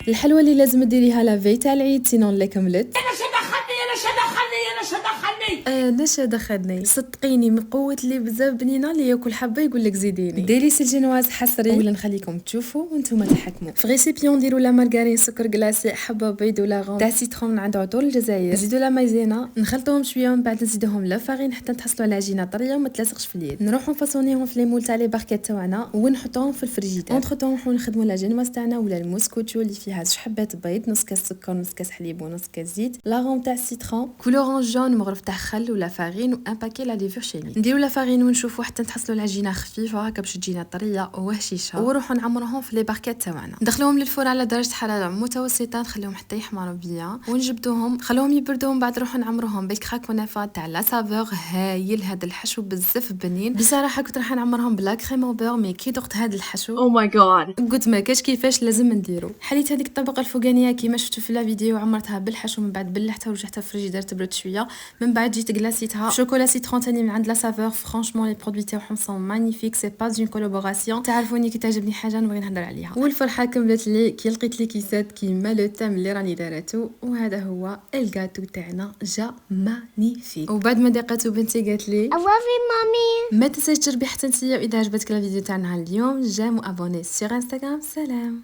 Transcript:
الحلوه اللي لازم ديريها لافي تاع العيد سينون لا كملت. نشا دخلني صدقيني من قوه اللي بزاف بنينه اللي ياكل حبه يقول لك زيديني. ديليس الجنواز حصري ولا نخليكم تشوفوا وانتم تحكموا. في ريسيبيون نديروا لا مارغرين سكر كلاصي حبه بيض ولا غون تاع سيترون من عند عطور الجزائر. نزيدوا لا مايزينا نخلطوهم شويه ومن بعد نزيدوهم لا فارين حتى نحصلوا على عجينه طريه وما تلاصقش في اليد. نروحوا نفاصونيهم في لي مول تاع لي باركيت تاعنا ونحطوهم في الفريجيدير. اونتر طون نروحوا نخدموا لا جنواز تاعنا ولا الموسكوتشو اللي فيها 6 حبات بيض، نص كاس سكر، نص كاس حليب ونص كاس زيت، لا غون تاع سيترون، كولورون جون مغرف تاع خل ولا فارين وان باكي لا ليفور شيمي. نديروا لا فارين ونشوفوا حتى تحصلوا العجينه خفيفه هكا باش تجينا طريه وهشيشه، ونروحوا نعمروهم في لي باركيت تاعنا. ندخلوهم للفور على درجه حراره متوسطه، نخليهم حتى يحمروا بيان ونجبدوهم، نخلوهم يبردوا، من بعد نروحوا نعمروهم بالكراك ونافا تاع لا سافور. هايل هذا الحشو بزاف بنين بصراحه. كنت راح نعمرهم بلا كريم او بور، مي كي دقت هذا الحشو او ماي جاد قلت ما كاش كيفاش لازم نديرو. حليت هذيك الطبقه الفوقانيه كيما شفتوا في لا فيديو، عمرتها بالحشو، من بعد بلحتها ورجعتها في الفريجيدير تبرد شويه، من بعد جيت كلاسيتها شوكولا سيترون تاني من عند لا سافور. فرانشمون لي برودوي تاعهم سون مانيفيك، سي با اون كولابوراسيون. تعرفوني كي تعجبني حاجه نبغي نهضر عليها، والفرحه كملت لي كي لقيت لي كيسات كيما لو تام اللي راني داراتو. وهذا هو الغاتو تاعنا جا مانيفيك. وبعد ما دقاتو بنتي قالت لي I love you mommy. ما تنساش تجربي حتى انتيا. واذا عجبتك لا فيديو تاعنا اليوم جام وابوني سيغ انستغرام. سلام.